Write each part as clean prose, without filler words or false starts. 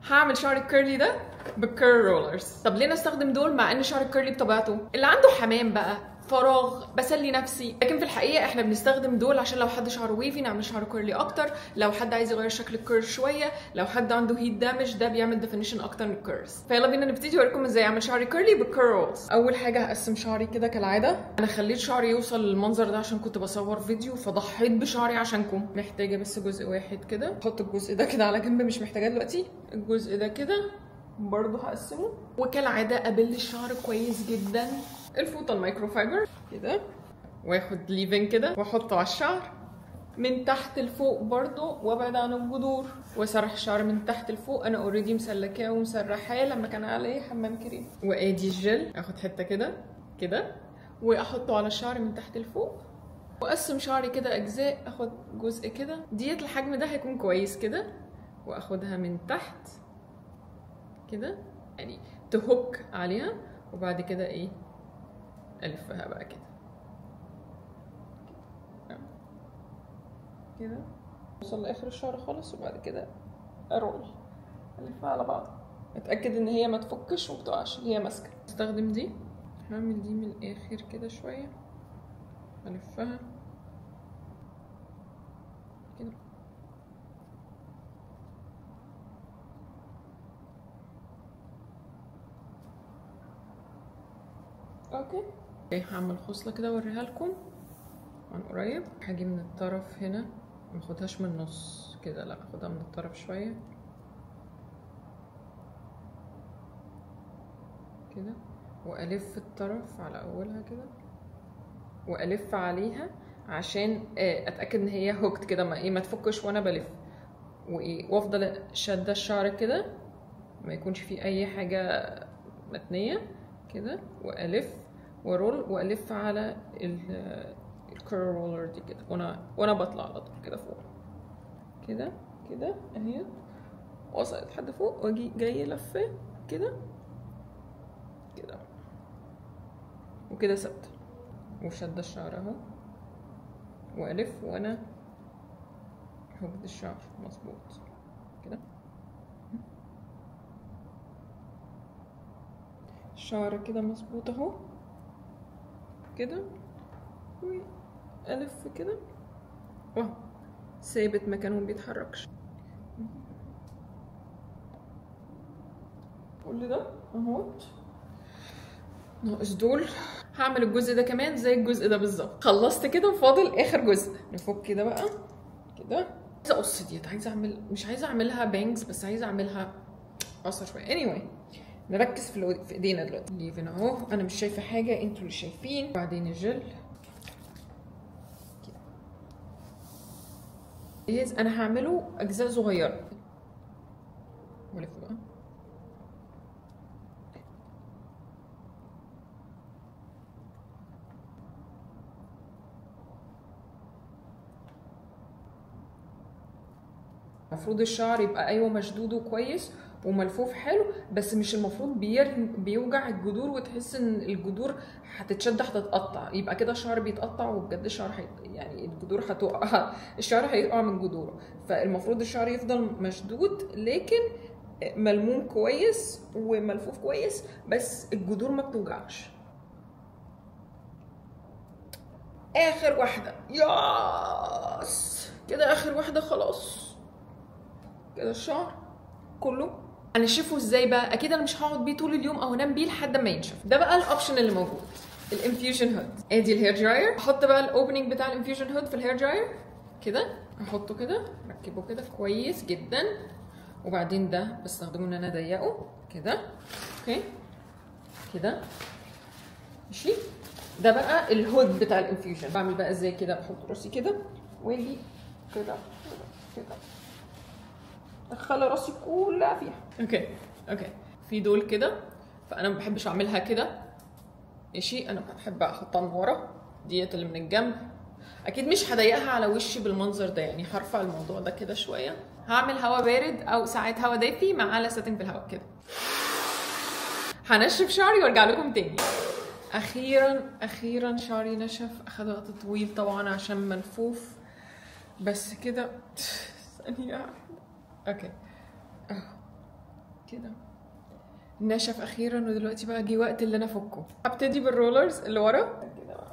هعمل شعر الكيرلي ده بالكير رولرز. طب ليه نستخدم دول مع ان شعر الكيرلي بطبيعته اللي عنده حمام بقى فراغ بسلي نفسي؟ لكن في الحقيقه احنا بنستخدم دول عشان لو حد شعره ويفي نعمل شعره كيرلي اكتر، لو حد عايز يغير شكل الكير شويه، لو حد عنده هيت دامج ده بيعمل ديفينيشن اكتر من الكيرز. فيلا بينا نبتدي اوريكم ازاي اعمل شعري كيرلي بالكير رولز. اول حاجه هقسم شعري كده كالعاده. انا خليت شعري يوصل للمنظر ده عشان كنت بصور فيديو فضحيت بشعري عشانكم. محتاجه بس جزء واحد كده، احط الجزء ده كده على جنب مش محتاجاه دلوقتي. الجزء ده كده برضه هقسمه، وكالعاده ابل الشعر كويس جدا. الفوطه المايكرو فايبر كده، واخد ليفين كده واحطه على الشعر من تحت لفوق برضه، وابعد عن الجذور واسرح الشعر من تحت لفوق. انا اوريدي مسلكاه ومسرحاه لما كان عليه حمام كريم. وادي الجل، اخد حته كده كده واحطه على الشعر من تحت لفوق، واقسم شعري كده اجزاء. اخد جزء كده ديت الحجم ده هيكون كويس كده، واخدها من تحت كده يعني تهك عليها، وبعد كده ايه الفها بقى كده كده اوصل لاخر الشعر خالص، وبعد كده ارول الفها على بعض. اتاكد ان هي ما تفكش وما تقعش، هي ماسكه. استخدم دي، هعمل دي من الاخر كده شويه، الفها كده. اوكي هعمل خصله كده اوريها لكم عن قريب. هاجي من الطرف هنا، ماخدهاش من النص كده، لا اخدها من الطرف شويه كده، والف الطرف على اولها كده والف عليها عشان اتاكد ان هي هوكت كده، ما تفكش وانا بلف، وافضل شاده الشعر كده ما يكونش فيه اي حاجه متنيه كده، والف ورول والف على الكير رولر دي كده، وانا بطلع على طول كده فوق كده كده اهي، وصلت لحد فوق واجي جايه لفه كده كده وكده ثابته، وشد الشعر اهو والف وانا هبد الشعر مظبوط كده. الشعر كده مظبوط اهو كده، والف كده اهو ثابت مكانه مبيتحركش. كل ده اهوت، ناقص دول. هعمل الجزء ده كمان زي الجزء ده بالظبط. خلصت كده وفاضل اخر جزء. نفك كده بقى كده. عايزه اقص ديت، مش عايزه اعملها بانجز، بس عايزه اعملها قصه شويه. anyway نركز في ايدينا دلوقتي. ليفن اهو، انا مش شايفه حاجه انتوا اللي شايفين. بعدين الجل جاهز. انا هعمله اجزاء صغيره ولف بقى المفروض الشعر يبقى ايوه مشدود وكويس وملفوف حلو، بس مش المفروض بيوجع الجذور وتحس ان الجذور هتتشد هتتقطع، يبقى كده الشعر بيتقطع وبجد الشعر يعني الجذور هتقع الشعر هيقع من جذوره. فالمفروض الشعر يفضل مشدود لكن ملموم كويس وملفوف كويس، بس الجذور ما بتوجعش. اخر واحده ياس كده، اخر واحده خلاص كده. الشعر كله انشفه ازاي بقى؟ اكيد انا مش هقعد بيه طول اليوم او انام بيه لحد ما ينشف. ده بقى الاوبشن اللي موجود، الانفيوجن هود. ادي الهير دراير، احط بقى الاوبننج بتاع الانفيوجن هود في الهير دراير كده، احطه كده اركبه كده كويس جدا، وبعدين ده بستخدمه ان انا اضيقه كده اوكي كده ماشي. ده بقى الهود بتاع الانفيوجن. بعمل بقى ازاي كده؟ بحط راسي كده واجي كده كده ادخل راسي كلها فيها. اوكي في دول كده، فانا ما بحبش اعملها كده ماشي، انا بحب احطها من ورا ديت اللي من الجنب. اكيد مش هضيقها على وشي بالمنظر ده، يعني هرفع الموضوع ده كده شويه. هعمل هوا بارد او ساعات هوا دافي مع على ساتنج بالهواء كده. هنشف شعري وارجع لكم تاني. اخيرا شعري نشف. اخد وقت طويل طبعا عشان ملفوف، بس كده ثانيه واحده. اوكي كده نشف اخيرا، ودلوقتي بقى جه وقت اللي انا افكه. هبتدي بالرولرز اللي ورا كده بقى،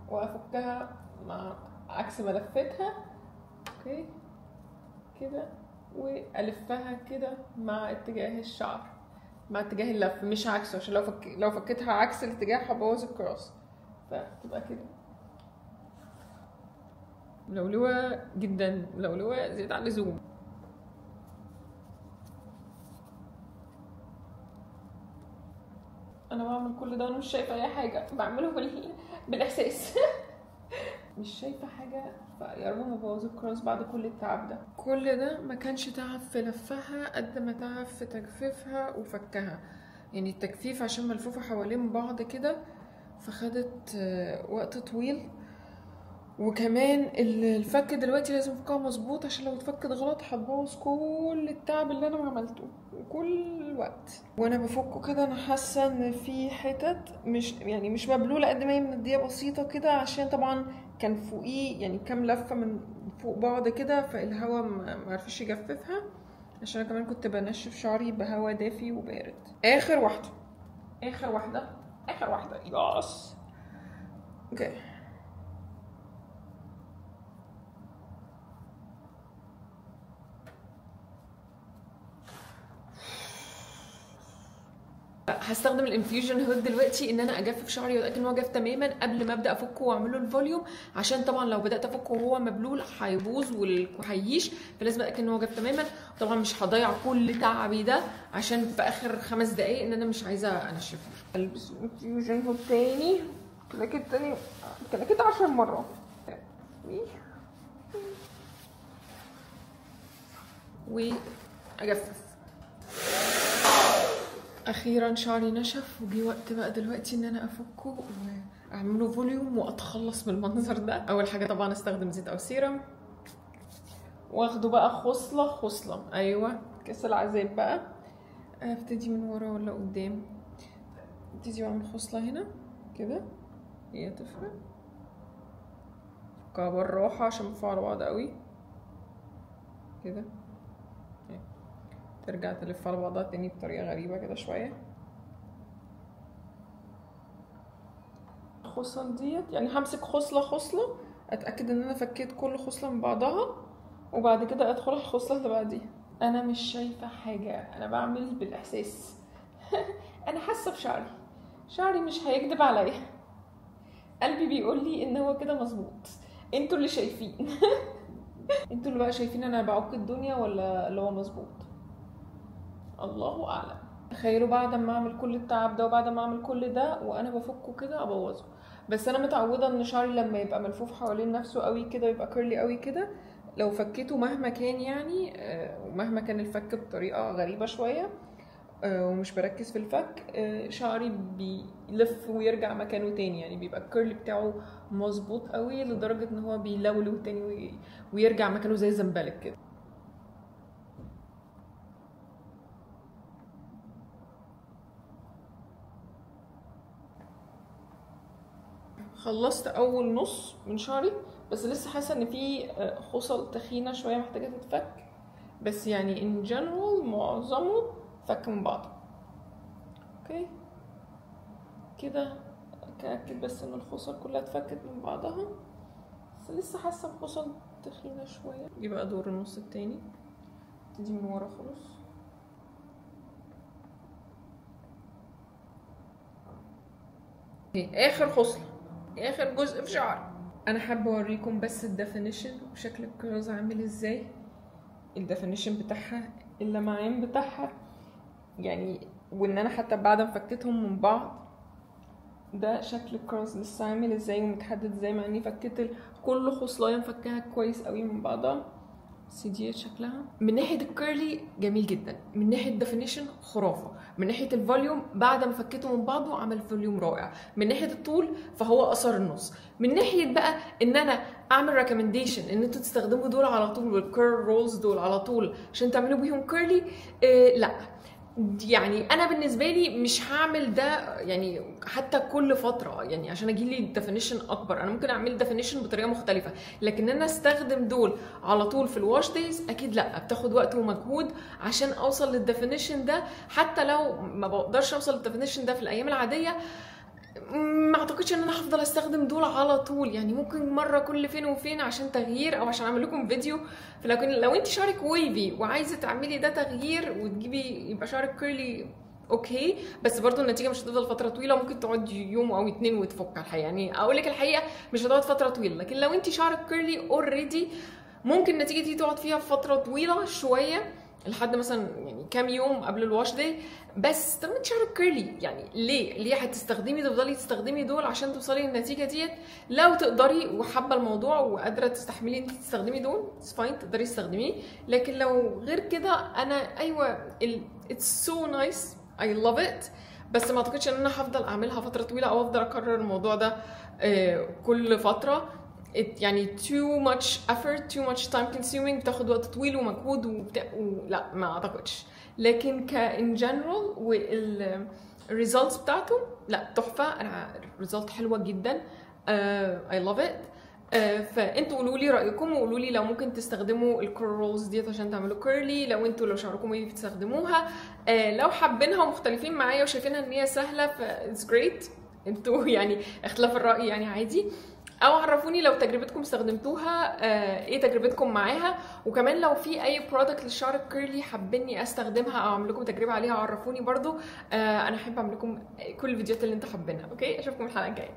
وافكها مع عكس ما لفتها. اوكي كده، والفها كده مع اتجاه الشعر، مع اتجاه اللف مش عكسه، عشان لو فكيتها عكس الاتجاه هبوظ الكراس، فتبقى كده ملولوه جدا، ملولوه زيادة عن اللزوم. انا بعمل كل ده وانا مش شايفه اي حاجه، بعمله بالاحساس. مش شايفه حاجه، فيا رب ما بوظ الكراس بعد كل التعب ده. كل ده ما كانش تعب في لفها قد ما تعب في تجفيفها وفكها. يعني التجفيف عشان ملفوفه حوالين بعض كده فخدت وقت طويل، وكمان الفك دلوقتي لازم افكها مظبوط، عشان لو اتفكت غلط هتبوظ كل التعب اللي انا عملته وكل الوقت. وانا بفكه كده انا حاسه ان في حتت مش مبلوله قد ما هي منديه بسيطه كده، عشان طبعا كان فوقيه يعني كام لفه من فوق بعض كده، فالهواء ما عرفش يجففها، عشان انا كمان كنت بنشف شعري بهواء دافي وبارد. اخر واحده ياس. اوكي هستخدم الانفيوجن هود دلوقتي ان انا اجفف شعري واتاكد ان هو جاف تماما قبل ما ابدا افكه واعمل له الفوليوم، عشان طبعا لو بدات افكه وهو مبلول هيبوظ وهيهيش، فلازم اتاكد ان هو جاف تماما. طبعا مش هضيع كل تعبي ده عشان في اخر 5 دقايق ان انا مش عايزه انشفه. البس الانفيوجن هود تاني، كلكت 10 مرات واجفف. اخيرا شعري نشف، وجي وقت بقى دلوقتي ان انا افكه واعمله فوليوم واتخلص من المنظر ده. اول حاجه طبعا استخدم زيت او سيرم، واخده بقى خصله. ايوه كاس العذاب بقى. ابتدي من ورا ولا قدام؟ ابتدي واعمل خصله هنا كده، هي تفرق. فكها بالراحه عشان بفوا على بعض قوي كده، ترجع تلف على بعضها تاني بطريقة غريبة كده شوية. الخصل ديت يعني همسك خصلة اتأكد ان انا فكيت كل خصلة من بعضها، وبعد كده ادخل الخصلة اللي بعديها. انا مش شايفة حاجة، انا بعمل بالاحساس. انا حاسة بشعري مش هيكدب عليا، قلبي بيقول لي ان هو كده مظبوط. انتوا اللي شايفين. انتوا اللي بقى شايفين انا بعك الدنيا ولا اللي هو مظبوط، الله اعلم. تخيلوا بعد ما اعمل كل التعب ده وبعد ما اعمل كل ده وانا بفكه كده ابوظه. بس انا متعوده ان شعري لما يبقى ملفوف حوالين نفسه قوي كده يبقى كيرلي قوي كده، لو فكيته مهما كان يعني ومهما كان الفك بطريقه غريبه شويه ومش بركز في الفك، شعري بيلف ويرجع مكانه تاني، يعني بيبقى الكيرلي بتاعه مظبوط قوي لدرجه ان هو بيلولو تاني ويرجع مكانه زي الزنبلك كده. خلصت اول نص من شعري، بس لسه حاسه ان في خصل تخينه شويه محتاجه تتفك، بس يعني ان جنرال معظمه فك من بعضه. اوكي كده اتاكد بس ان الخصل كلها اتفكت من بعضها، بس لسه حاسه بخصل تخينه شويه. يبقى دور النص التاني، ابتدي من ورا خالص. اخر خصله، اخر جزء في شعري. انا حابه اوريكم بس الديفينيشن وشكل الكراز عامل ازاي، الديفينيشن بتاعها، اللمعان بتاعها يعني، وان انا حتى بعد ما فكيتهم من بعض ده شكل الكراز لسه عامل ازاي ومتحدد ازاي، مع اني فكيت كل خصلايه مفكها كويس قوي من بعضها. بس دي شكلها من ناحيه الكيرلي جميل جدا، من ناحيه الديفينيشن خرافه، من ناحيه الفوليوم بعد ما فكيته من بعضه عمل فوليوم رائع، من ناحيه الطول فهو قصر النص، من ناحيه بقى ان انا اعمل ريكومنديشن ان انتوا تستخدموا دول على طول والكيرل رولز دول على طول عشان تعملوا بيهم كيرلي، لا يعني انا بالنسبه لي مش هعمل ده يعني حتى كل فتره، يعني عشان اجي لي ديفينيشن اكبر. انا ممكن اعمل ديفينيشن بطريقه مختلفه، لكن انا استخدم دول على طول في الواش دايز اكيد لا، بتاخد وقت ومجهود عشان اوصل للديفينيشن ده. حتى لو ما بقدرش اوصل للديفينيشن ده في الايام العاديه، ما اعتقدش ان انا هفضل استخدم دول على طول، يعني ممكن مره كل فين وفين عشان تغيير او عشان اعمل لكم فيديو. لكن لو انت شعرك ويفي وعايزه تعملي ده تغيير وتجيبي يبقى شعرك كيرلي، اوكي، بس برضو النتيجه مش هتفضل فتره طويله، ممكن تقعد يوم او اتنين وتفك. الحقيقه يعني اقول لك الحقيقه مش هتقعد فتره طويله، لكن لو انت شعرك كيرلي اوريدي ممكن النتيجه دي تقعد فيها فتره طويله شويه، لحد مثلا يعني كام يوم قبل الواش داي. بس طب انت شعرك كيرلي، يعني ليه تفضلي تستخدمي دول عشان توصلي للنتيجه ديت؟ لو تقدري وحابه الموضوع وقادره تستحملي انت تستخدمي دول، فاين، تقدري تستخدميه. لكن لو غير كده انا ايوه it's so nice I love it، بس ما اعتقدش ان انا هفضل اعملها فتره طويله او افضل اكرر الموضوع ده كل فتره. يعني too much effort too much time consuming، بتاخد وقت طويل ومجهود لا ما اعتقدش. لكن in general والريزلتس بتاعته لا تحفه، انا الريزلت حلوه جدا. I love it. فانتوا قولوا لي رايكم، وقولوا لي لو ممكن تستخدموا الكورلز ديت عشان تعملوا كيرلي، لو شعركم ويفي تستخدموها. لو حابينها ومختلفين معايا وشايفينها ان هي سهله ف it's great. انتوا يعني اختلاف الراي يعني عادي. او عرفوني لو تجربتكم استخدمتوها ايه تجربتكم معاها. وكمان لو في اي برودكت للشعر الكيرلي حابيني استخدمها او اعمل لكم تجربه عليها عرفوني برضو. انا احب اعمل لكم كل الفيديوهات اللي انتوا حابينها. اوكي، اشوفكم الحلقه الجايه.